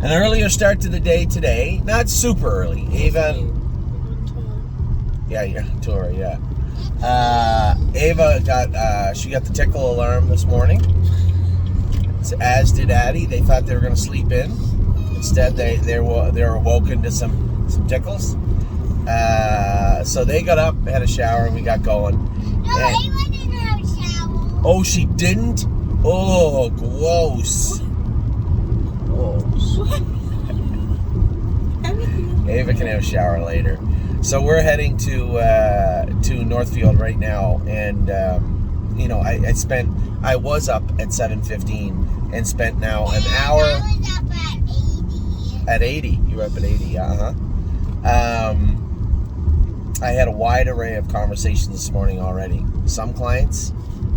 An earlier start to the day today. Not super early. Ava. Yeah, tour, yeah. Ava she got the tickle alarm this morning. As did Addie. They thought they were going to sleep in. Instead, they were awoken to some tickles. So they got up, had a shower, and we got going. No, Ava didn't have a shower. Oh, she didn't? Oh, gross. Ava can have a shower later. So we're heading to Northfield right now, and I was up at 7:15 and spent now an hour. I was up at 80. At 80, you were up at 80, I had a wide array of conversations this morning already. Some clients,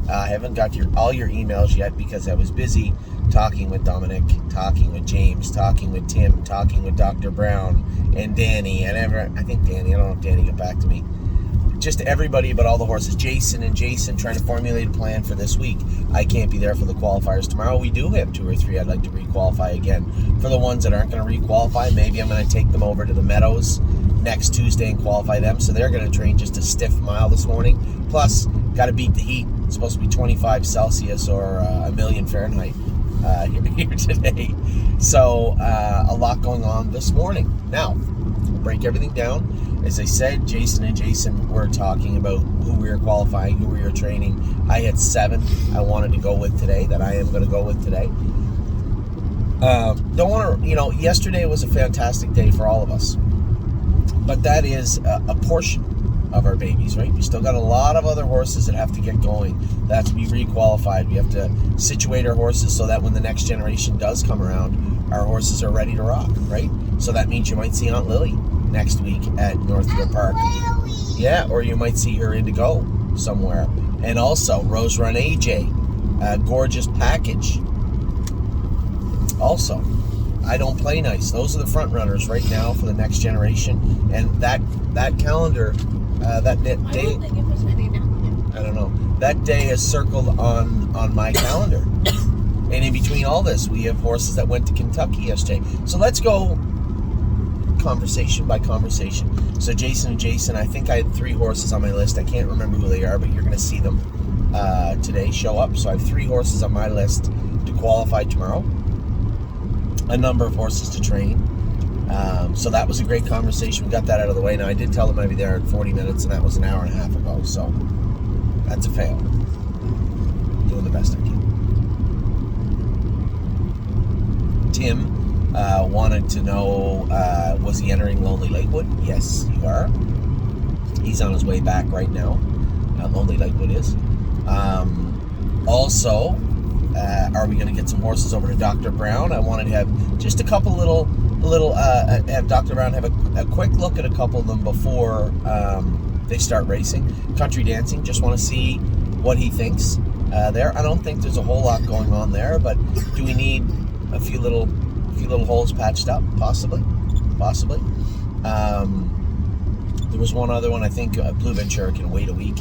I haven't got all your emails yet because I was busy talking with Dominic, talking with James, talking with Tim, talking with Dr. Brown and Danny, and I think Danny, I don't know if Danny got back to me. Just everybody but all the horses. Jason trying to formulate a plan for this week. I can't be there for the qualifiers tomorrow. We do have 2 or 3 I'd like to re-qualify again. For the ones that aren't going to re-qualify, maybe I'm going to take them over to the Meadows next Tuesday and qualify them. So they're going to train just a stiff mile this morning. Plus, got to beat the heat. It's supposed to be 25 Celsius or a million Fahrenheit here today. So a lot going on this morning. Now, we'll break everything down. As I said, Jason were talking about who we were qualifying, who we were training. I had 7 I wanted to go with today, that I am going to go with today. Don't want to, yesterday was a fantastic day for all of us. But that is a portion of our babies, right? We still got a lot of other horses that have to get going, that have to be re-qualified. We have to situate our horses so that when the next generation does come around, our horses are ready to rock, right? So that means you might see Aunt Lily next week at Northfield Park. Yeah, or you might see her Indigo somewhere. And also, Rose Run AJ, a gorgeous package. Also, I Don't Play Nice. Those are the front runners right now for the next generation. And that calendar, that day, I don't think it was any down I don't know. That day is circled on my calendar. And in between all this, we have horses that went to Kentucky yesterday. So let's go conversation by conversation. So Jason, I think I had 3 horses on my list. I can't remember who they are, but you're going to see them today show up. So I have 3 horses on my list to qualify tomorrow. A number of horses to train. So that was a great conversation. We got that out of the way. Now, I did tell them I'd be there in 40 minutes, and that was an hour and a half ago. So that's a fail. Doing the best I can. Tim wanted to know, was he entering Lonely Lakewood? Yes, you are. He's on his way back right now. Lonely Lakewood is. Also, are we going to get some horses over to Dr. Brown? I wanted to have just a couple have Dr. Brown have a quick look at a couple of them before they start racing. Country Dancing, just want to see what he thinks there. I don't think there's a whole lot going on there, but do we need a few little holes patched up? Possibly. There was one other one, I think Blue Ventura can wait a week.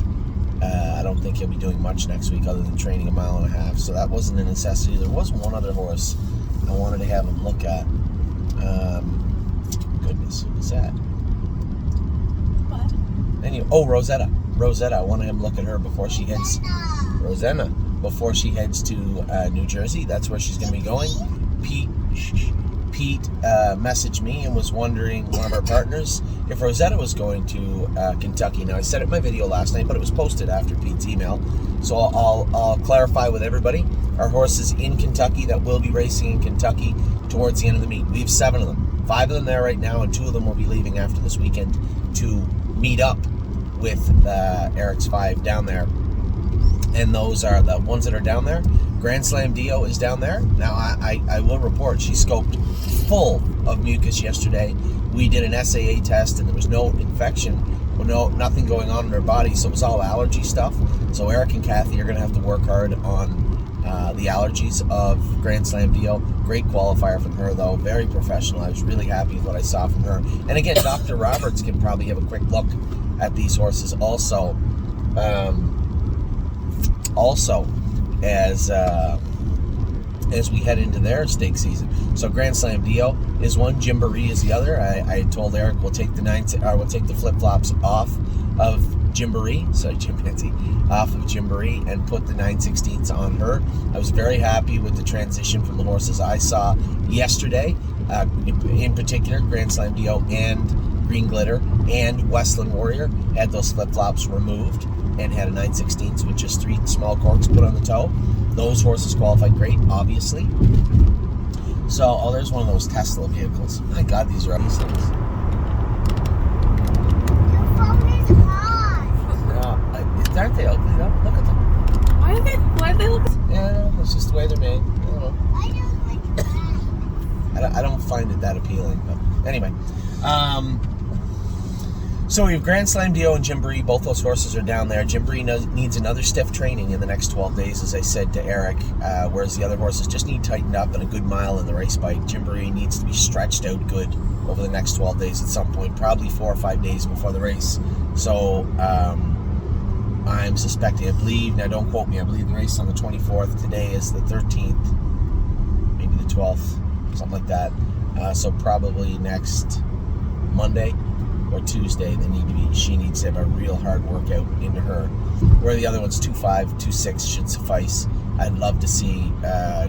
I don't think he'll be doing much next week other than training a mile and a half, so that wasn't a necessity. There was one other horse I wanted to have him look at. Goodness, who was that? What? Anyway, Rosetta, I wanted him to look at her before she heads to New Jersey. That's where she's going to be going. Pete messaged me and was wondering, one of our partners, if Rosetta was going to Kentucky. Now, I said it in my video last night, but it was posted after Pete's email. So I'll clarify with everybody. Our horses in Kentucky that will be racing in Kentucky towards the end of the meet. We have 7 of them. 5 of them there right now, and 2 of them will be leaving after this weekend to meet up with Eric's 5 down there. And those are the ones that are down there. Grand Slam Dio is down there. Now, I will report she scoped full of mucus yesterday. We did an SAA test, and there was no infection, nothing going on in her body, so it was all allergy stuff. So Eric and Kathy are going to have to work hard on the allergies of Grand Slam Dio. Great qualifier from her, though. Very professional. I was really happy with what I saw from her. And again, Dr. Roberts can probably have a quick look at these horses also. as we head into their stake season. So Grand Slam Dio is one, Gymboree is the other. I told Eric we'll take the flip-flops off of Gymboree, off of Gymboree and put the 9/16 on her. I was very happy with the transition from the horses I saw yesterday, in particular Grand Slam Dio and Green Glitter and Westland Warrior had those flip-flops removed and had a 9/16 with just 3 small corks put on the toe. Those horses qualified great, obviously. So, there's one of those Tesla vehicles. My God, these are these things. Your phone is hot. Aren't they ugly though? Look at them. Why do they look? Yeah, it's just the way they're made. I don't know. I don't like that. I don't find it that appealing. But anyway, so we have Grand Slam Dio and Gymboree. Both those horses are down there. Gymboree needs another stiff training in the next 12 days, as I said to Eric, whereas the other horses just need tightened up and a good mile in the race bike. Gymboree needs to be stretched out good over the next 12 days at some point, probably 4 or 5 days before the race. So I'm suspecting, I believe, now don't quote me, I believe the race is on the 24th. Today is the 13th, maybe the 12th, something like that. So probably next Monday or Tuesday, she needs to have a real hard workout into her. Where the other one's 2.5, 2.6 should suffice. I'd love to see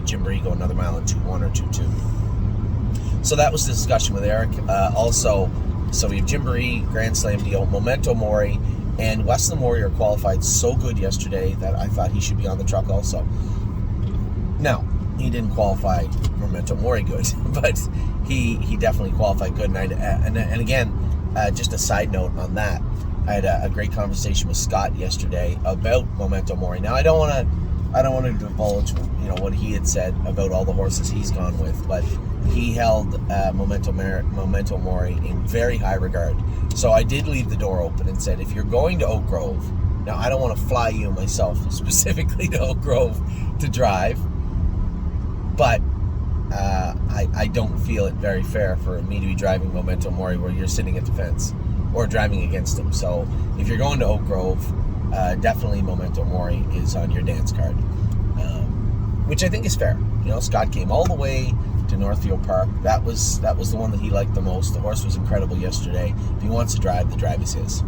Gymboree go another mile in 2.1 or 2.2. So that was the discussion with Eric. Also, so we have Gymboree, Grand Slam Dio, Memento Mori, and Westland Warrior qualified so good yesterday that I thought he should be on the truck also. Now, he didn't qualify Memento Mori good, but he definitely qualified good. And again, just a side note on that, I had a great conversation with Scott yesterday about Memento Mori. Now, I don't want to divulge, what he had said about all the horses he's gone with, but he held Memento Mori in very high regard. So I did leave the door open and said, if you're going to Oak Grove, now I don't want to fly you myself specifically to Oak Grove to drive, but I don't feel it very fair for me to be driving Memento Mori where you're sitting at the fence or driving against him. So if you're going to Oak Grove, definitely Memento Mori is on your dance card, which I think is fair. Scott came all the way to Northfield Park. That was the one that he liked the most. The horse was incredible yesterday. If he wants to drive, the drive is his.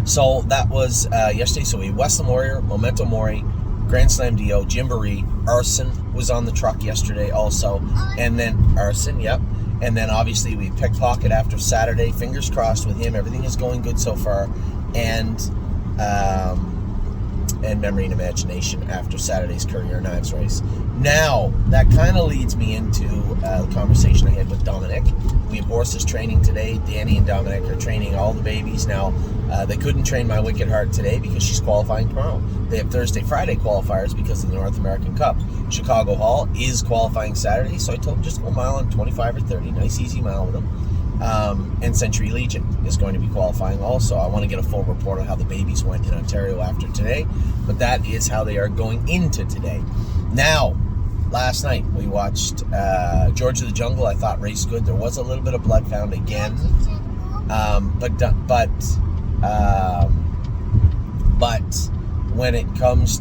So that was yesterday. So we had Westland Warrior, Memento Mori, Grand Slam Dio, Gymboree. Arson was on the truck yesterday also. And then Arson, yep. And then obviously we Pickpocket after Saturday. Fingers crossed with him. Everything is going good so far. And Memory and Imagination after Saturday's Courier Knives race. Now, that kind of leads me into the conversation I had with Dominic. We have horses training today. Danny and Dominic are training all the babies. Now, they couldn't train my Wicked Heart today because she's qualifying tomorrow. They have Thursday, Friday qualifiers because of the North American Cup. Chicago Hall is qualifying Saturday, so I told them just go a mile in 25 or 30. Nice, easy mile with them. And Century Legion is going to be qualifying also. I want to get a full report on how the babies went in Ontario after today, but that is how they are going into today. Now, last night we watched George of the Jungle. I thought raced good. There was a little bit of blood found again, but when it comes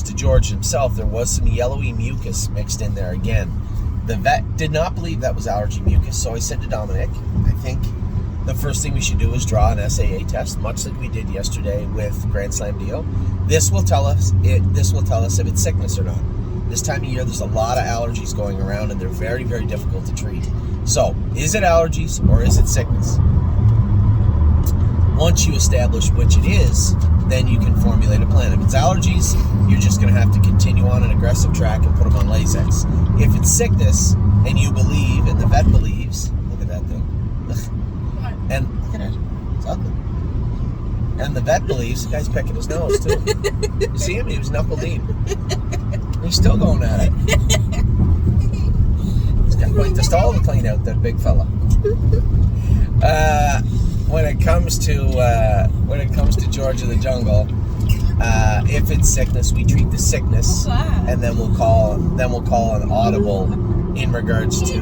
to George himself, there was some yellowy mucus mixed in there again. The vet did not believe that was allergy mucus, so I said to Dominic, I think the first thing we should do is draw an SAA test, much like we did yesterday with Grand Slam Dio. This will tell us if it's sickness or not. This time of year, there's a lot of allergies going around, and they're very, very difficult to treat. So, is it allergies or is it sickness? Once you establish which it is, then you can formulate a plan. If it's allergies, you're just going to have to continue on an aggressive track and put them on Lasix. If it's sickness, and you believe, and the vet believes, look at that thing. And look at it. It's ugly. And the vet believes, the guy's picking his nose too. You see him? He was knuckle deep. He's still going at it. He's got quite the stall to clean out, that big fella. When it comes to George of the Jungle, if it's sickness, we treat the sickness, and then we'll call an audible in regards to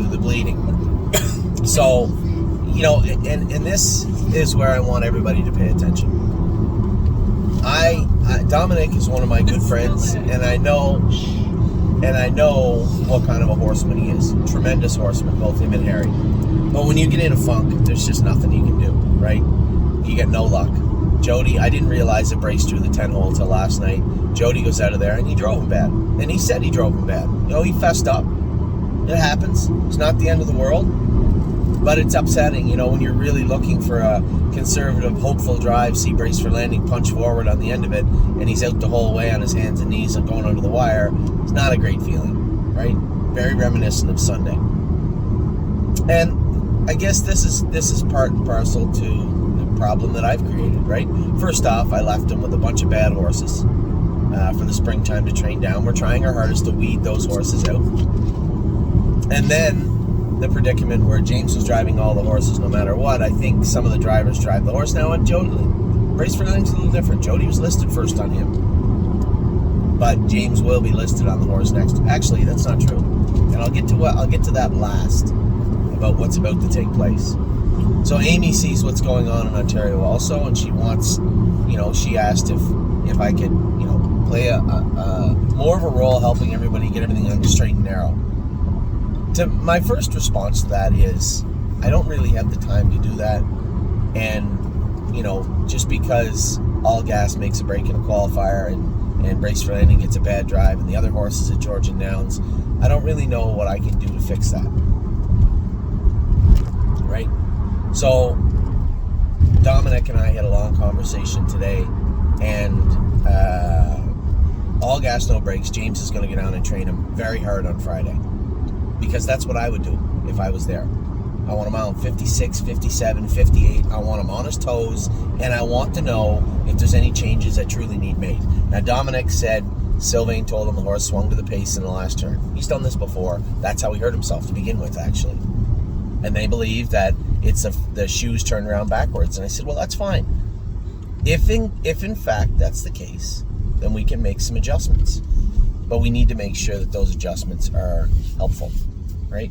the bleeding. So, and this is where I want everybody to pay attention. Dominic is one of my good friends, and I know what kind of a horseman he is. Tremendous horseman, both him and Harry. But when you get in a funk, there's just nothing you can do, right? You get no luck. Jody, I didn't realize it Brace drew the 10 hole till last night. Jody goes out of there, and he drove him bad. And he said he drove him bad. You know, he fessed up. It happens. It's not the end of the world. But it's upsetting, you know, when you're really looking for a conservative, hopeful drive, see Brace for Landing punch forward on the end of it, and he's out the whole way on his hands and knees and going under the wire. It's not a great feeling, right? Very reminiscent of Sunday. And I guess this is part and parcel to the problem that I've created, right? First off, I left him with a bunch of bad horses for the springtime to train down. We're trying our hardest to weed those horses out. And then the predicament where James was driving all the horses no matter what. I think some of the drivers drive the horse now, and Brace for Landing's a little different. Jody was listed first on him, but James will be listed on the horse next. Actually, that's not true, and I'll get to that last about what's about to take place. So Amy sees what's going on in Ontario also, and she wants, you know, she asked if I could, you know, play a more of a role helping everybody get everything on the straight and narrow. My first response to that is, I don't really have the time to do that. And, you know, just because All Gas makes a break in a qualifier and Brace for Landing gets a bad drive and the other horses at Georgian Downs, I don't really know what I can do to fix that. Right? So, Dominic and I had a long conversation today, and All Gas, No Brakes, James is going to go down and train him very hard on Friday. Because that's what I would do if I was there. I want him out 56, 57, 58. I want him on his toes, and I want to know if there's any changes that truly need made. Now, Dominic said Sylvain told him the horse swung to the pace in the last turn. He's done this before. That's how he hurt himself to begin with, actually. And they believe that it's the shoes turned around backwards. And I said, well, that's fine. If in fact that's the case, then we can make some adjustments. But we need to make sure that those adjustments are helpful. Right?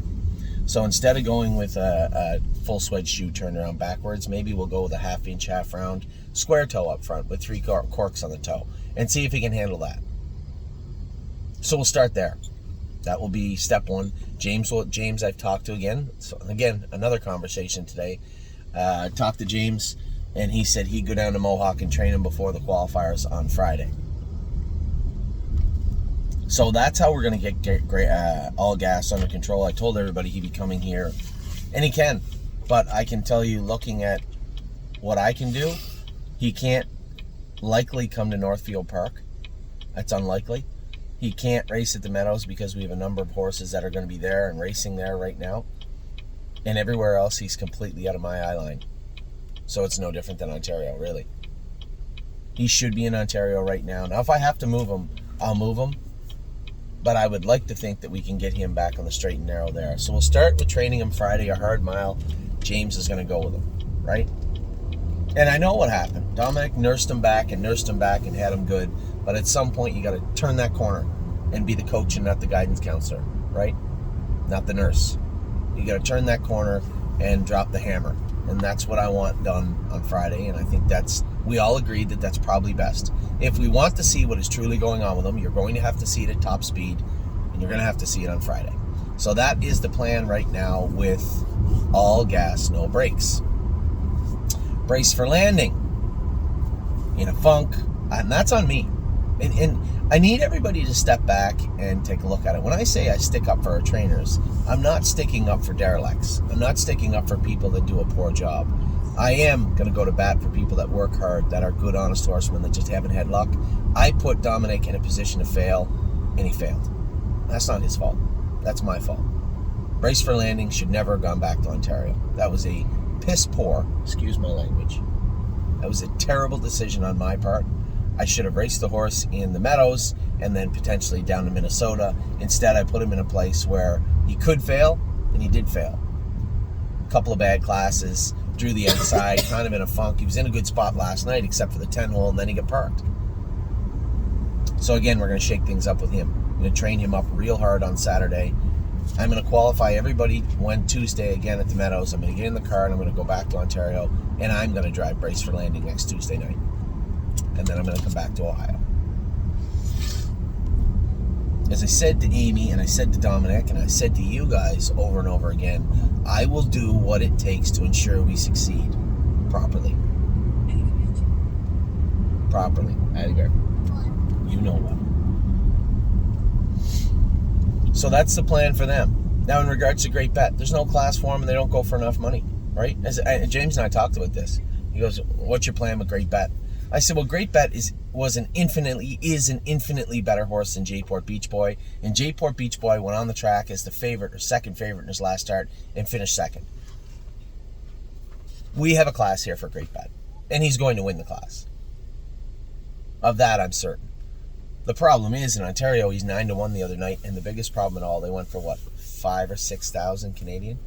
So instead of going with a full swedge shoe turned around backwards, maybe we'll go with a half-inch, half-round square toe up front with 3 corks on the toe and see if he can handle that. So we'll start there. That will be step one. James I've talked to again. So again, another conversation today. Talked to James, and he said he'd go down to Mohawk and train him before the qualifiers on Friday. So that's how we're going to get All Gas under control. I told everybody he'd be coming here, and he can. But I can tell you, looking at what I can do, he can't likely come to Northfield Park. That's unlikely. He can't race at the Meadows because we have a number of horses that are going to be there and racing there right now. And everywhere else, he's completely out of my eye line. So it's no different than Ontario, really. He should be in Ontario right now. Now, if I have to move him, I'll move him. But I would like to think that we can get him back on the straight and narrow there. So we'll start with training him Friday, a hard mile. James is going to go with him, right? And I know what happened. Dominic nursed him back and had him good. But at some point, you got to turn that corner and be the coach and not the guidance counselor, right? Not the nurse. You got to turn that corner and drop the hammer. And that's what I want done on Friday. And I think we all agreed that that's probably best. If we want to see what is truly going on with him, you're going to have to see it at top speed, and you're going to have to see it on Friday. So that is the plan right now with All Gas, No Brakes. Brace for Landing in a funk, and that's on me. And I need everybody to step back and take a look at it. When I say I stick up for our trainers, I'm not sticking up for derelicts. I'm not sticking up for people that do a poor job. I am going to go to bat for people that work hard, that are good, honest horsemen that just haven't had luck. I put Dominic in a position to fail, and he failed. That's not his fault. That's my fault. Brace for Landing should never have gone back to Ontario. That was a piss poor, excuse my language. That was a terrible decision on my part. I should have raced the horse in the Meadows and then potentially down to Minnesota. Instead, I put him in a place where he could fail, and he did fail. A couple of bad classes, drew the outside, kind of in a funk. He was in a good spot last night, except for the 10 hole, and then he got parked. So again, we're going to shake things up with him. I'm going to train him up real hard on Saturday. I'm going to qualify everybody Tuesday again at the Meadows. I'm going to get in the car, and I'm going to go back to Ontario, and I'm going to drive Brace for Landing next Tuesday night. and then I'm going to come back to Ohio. As I said to Amy, and I said to Dominic, and I said to you guys over and over again, I will do what it takes to ensure we succeed properly. Properly. Edgar. You know what. So that's the plan for them. Now, in regards to Great Bet, there's no class for them, and they don't go for enough money, right? James and I talked about this. He goes, "What's your plan with Great Bet?" I said, "Well, Great Bet is an infinitely better horse than Jayport Beach Boy, and Jayport Beach Boy went on the track as the favorite or second favorite in his last start and finished second. We have a class here for Great Bet, and he's going to win the class. Of that, I'm certain. The problem is, in Ontario, he's 9-1 the other night, and the biggest problem at all, they went for what, 5,000 or 6,000 Canadian?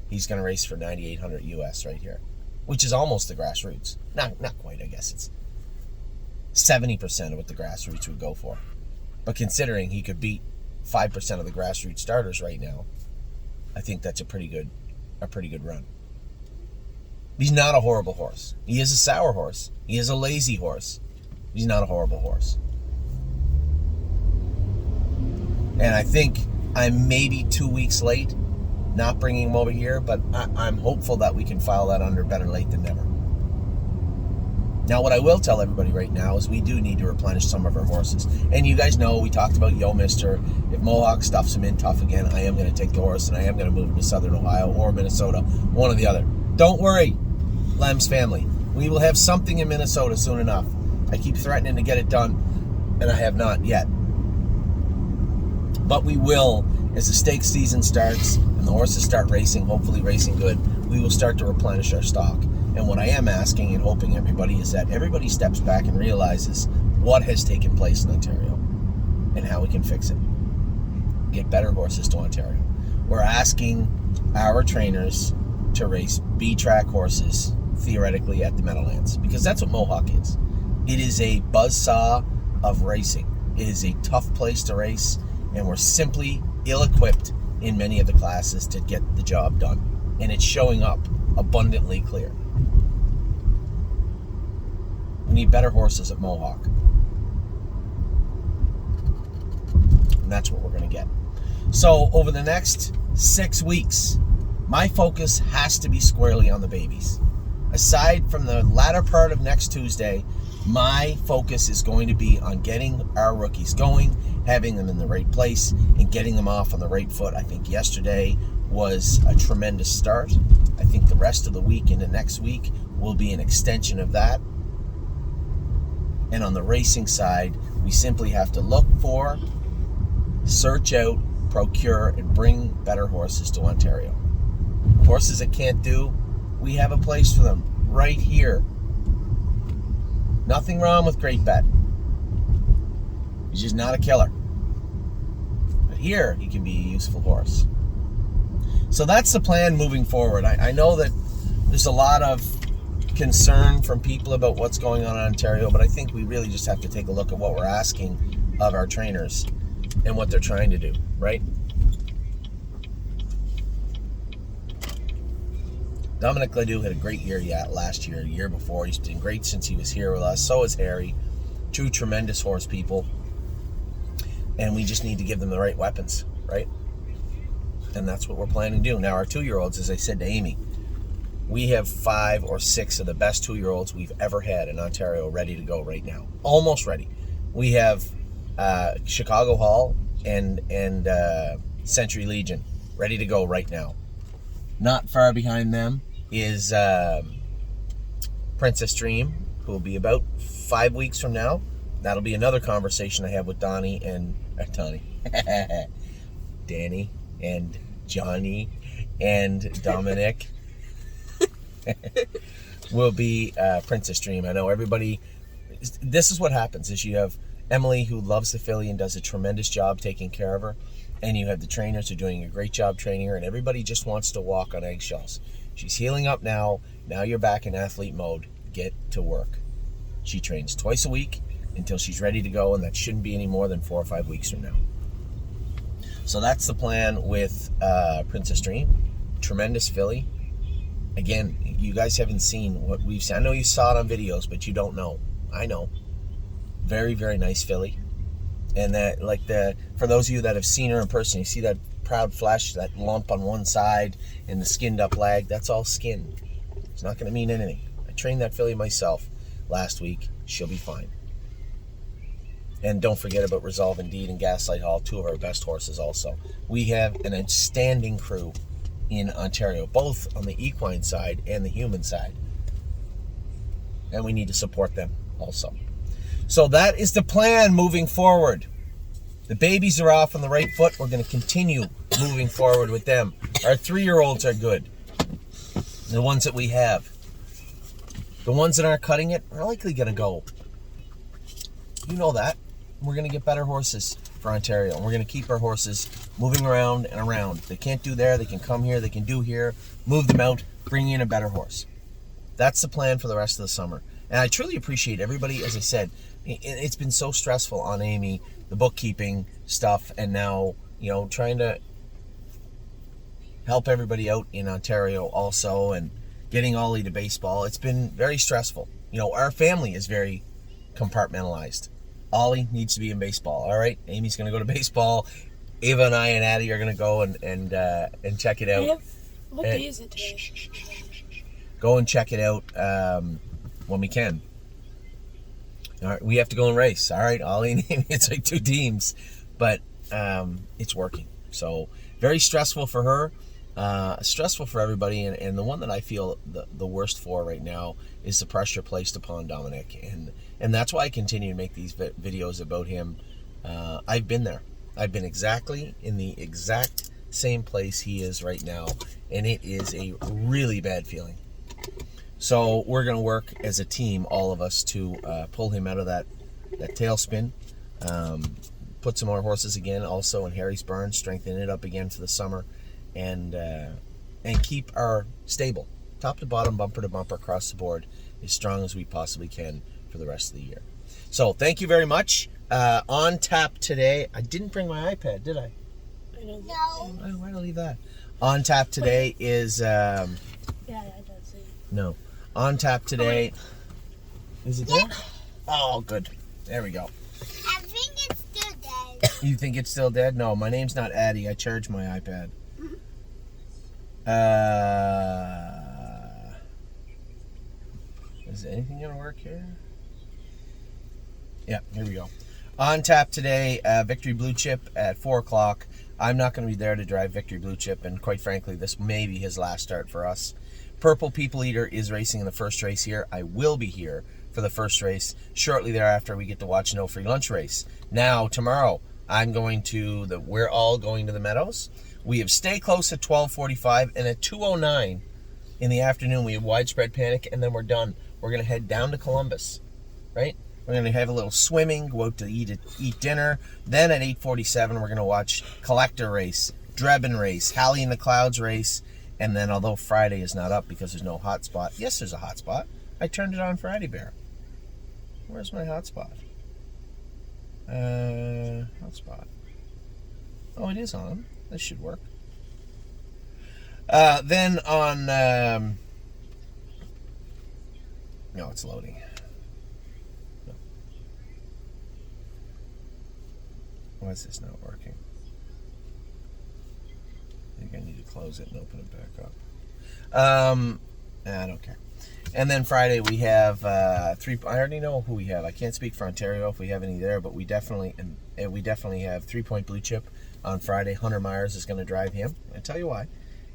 He's going to race for 9,800 US right here, which is almost the grassroots. Not quite, I guess. It's 70% of what the grassroots would go for. But considering he could beat 5% of the grassroots starters right now, I think that's a pretty good run. He's not a horrible horse. He is a sour horse. He is a lazy horse. He's not a horrible horse. And I think I'm maybe 2 weeks late not bringing him over here, but I'm hopeful that we can file that under better late than never. Now, what I will tell everybody right now is we do need to replenish some of our horses. And you guys know, we talked about Yo Mister. If Mohawk stuffs him in tough again, I am going to take the horse and I am going to move him to Southern Ohio or Minnesota, one or the other. Don't worry, Lem's family. We will have something in Minnesota soon enough. I keep threatening to get it done, and I have not yet. But we will, as the stakes season starts and the horses start racing, hopefully racing good, we will start to replenish our stock. And what I am asking and hoping everybody is that everybody steps back and realizes what has taken place in Ontario and how we can fix it. Get better horses to Ontario. We're asking our trainers to race B-track horses, theoretically, at the Meadowlands, because that's what Mohawk is. It is a buzzsaw of racing. It is a tough place to race, and we're simply ill-equipped in many of the classes to get the job done. And it's showing up abundantly clear. We need better horses at Mohawk. And that's what we're going to get. So over the next 6 weeks, my focus has to be squarely on the babies. Aside from the latter part of next Tuesday, my focus is going to be on getting our rookies going, having them in the right place, and getting them off on the right foot. I think yesterday was a tremendous start. I think the rest of the week into next week will be an extension of that. And on the racing side, we simply have to look for, search out, procure, and bring better horses to Ontario. Horses that can't do, we have a place for them right here. Nothing wrong with Great Bet. He's just not a killer. But here, he can be a useful horse. So that's the plan moving forward. I know that there's a lot of concern from people about what's going on in Ontario, but I think we really just have to take a look at what we're asking of our trainers and what they're trying to do, right? Dominic Ledoux had a great year last year, year before. He's been great since he was here with us. So is Harry. Two tremendous horse people. And we just need to give them the right weapons, right? And that's what we're planning to do. Now, our 2-year-olds, as I said to Amy, we have 5 or 6 of the best 2-year-olds we've ever had in Ontario ready to go right now. Almost ready. We have Chicago Hall and Century Legion ready to go right now. Not far behind them is Princess Dream, who will be about 5 weeks from now. That'll be another conversation I have with Danny and Johnny and Dominic. Will be Princess Dream. I know everybody, this is what happens, is you have Emily, who loves the filly and does a tremendous job taking care of her, and you have the trainers who are doing a great job training her, and everybody just wants to walk on eggshells. She's healing up now. Now you're back in athlete mode. Get to work. She trains twice a week until she's ready to go, and that shouldn't be any more than 4 or 5 weeks from now. So that's the plan with Princess Dream. Tremendous filly. Again, you guys haven't seen what we've seen. I know you saw it on videos, but you don't know. I know. very, very nice filly. And that, like, for those of you that have seen her in person, you see that proud flesh, that lump on one side, and the skinned up leg. That's all skin. It's not going to mean anything. I trained that filly myself last week. She'll be fine. And don't forget about Resolve Indeed and Gaslight Hall, two of our best horses also. We have an outstanding crew in Ontario, both on the equine side and the human side. And we need to support them also. So that is the plan moving forward. The babies are off on the right foot. We're going to continue moving forward with them. Our 3-year-olds are good. The ones that we have. The ones that aren't cutting it are likely going to go. You know that. We're going to get better horses for Ontario. And we're going to keep our horses moving around and around. They can't do there. They can come here. They can do here. Move them out. Bring in a better horse. That's the plan for the rest of the summer. And I truly appreciate everybody. As I said, it's been so stressful on Amy, the bookkeeping stuff, and now, trying to help everybody out in Ontario also, and getting Ollie to baseball. It's been very stressful. Our family is very compartmentalized. Ollie needs to be in baseball. All right, Amy's going to go to baseball. Ava and I and Addie are going to go and check it out. What day is it today? Go and check it out when we can. All right, we have to go and race. All right, Ollie and Amy, it's like 2 teams, but it's working. So very stressful for her, stressful for everybody, and the one that I feel the worst for right now is the pressure placed upon Dominic, and that's why I continue to make these videos about him. I've been there. I've been exactly in the exact same place he is right now, and it is a really bad feeling. So we're going to work as a team, all of us, to pull him out of that tailspin, put some more horses again also in Harry's Burn, strengthen it up again for the summer, and keep our stable, top to bottom, bumper to bumper, across the board, as strong as we possibly can for the rest of the year. So thank you very much. On tap today, I didn't bring my iPad, did I? I know. No. Why did I leave that? On tap today is... Yeah, I don't see. No. On tap today... Is it there? Oh, good. There we go. I think it's still dead. You think it's still dead? No, my name's not Addie. I charge my iPad. Is anything going to work here? Yeah, here we go. On tap today, Victory Blue Chip at 4 o'clock. I'm not going to be there to drive Victory Blue Chip, and quite frankly, this may be his last start for us. Purple People Eater is racing in the first race here. I will be here for the first race. Shortly thereafter, we get to watch No Free Lunch race. Now, tomorrow, we're all going to the Meadows. We have Stay Close at 12:45, and at 2:09 in the afternoon, we have Widespread Panic, and then we're done. We're going to head down to Columbus, right? We're going to have a little swimming, go out to eat dinner. Then at 8:47, we're going to watch Collector race, Drebin race, Hallie in the Clouds race, and then, although Friday is not up because there's no hotspot, yes, there's a hotspot. I turned it on Friday, Bear. Where's my hotspot? Hotspot. Oh, it is on. This should work. Then on... no, it's loading. No. Why is this not working? I think I need to close it and open it back up. I don't care. And then Friday we have 3. I already know who we have. I can't speak for Ontario if we have any there, but we definitely have 3 Point Blue Chip on Friday. Hunter Myers is going to drive him. I'll tell you why.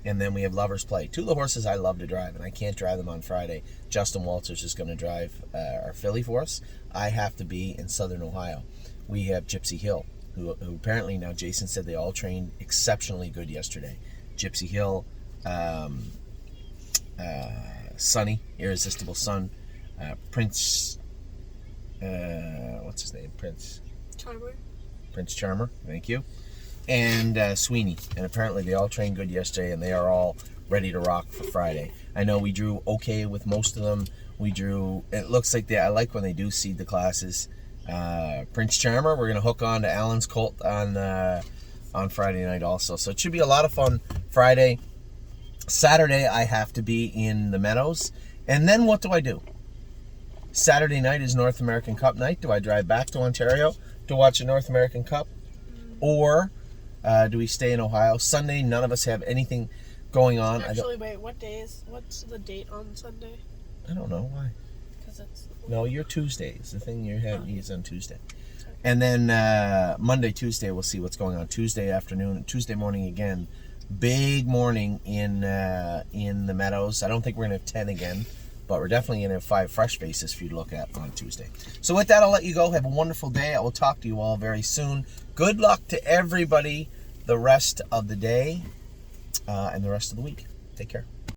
And then we have Lover's Play. 2 of the horses I love to drive, and I can't drive them on Friday. Justin Walters is going to drive our filly for us. I have to be in Southern Ohio. We have Gypsy Hill, who apparently now Jason said they all trained exceptionally good yesterday. Gypsy Hill, Sunny, Irresistible Sun, Prince, what's his name? Prince Charmer, thank you. And Sweeney. And apparently they all trained good yesterday, and they are all ready to rock for Friday. I know we drew okay with most of them. It looks like I like when they do seed the classes. Prince Charmer, we're going to hook on to Allen's Colt on Friday night also. So it should be a lot of fun Friday. Saturday, I have to be in the Meadows. And then what do? Saturday night is North American Cup night. Do I drive back to Ontario to watch a North American Cup? Or do we stay in Ohio? Sunday, none of us have anything going on. Actually, wait, what's the date on Sunday? I don't know. Why? Because it's... No, your Tuesdays. The thing you have is on Tuesday. And then Monday, Tuesday, we'll see what's going on. Tuesday afternoon, Tuesday morning again. Big morning in the Meadows. I don't think we're going to have 10 again, but we're definitely going to have 5 fresh faces for you to look at on Tuesday. So with that, I'll let you go. Have a wonderful day. I will talk to you all very soon. Good luck to everybody the rest of the day and the rest of the week. Take care.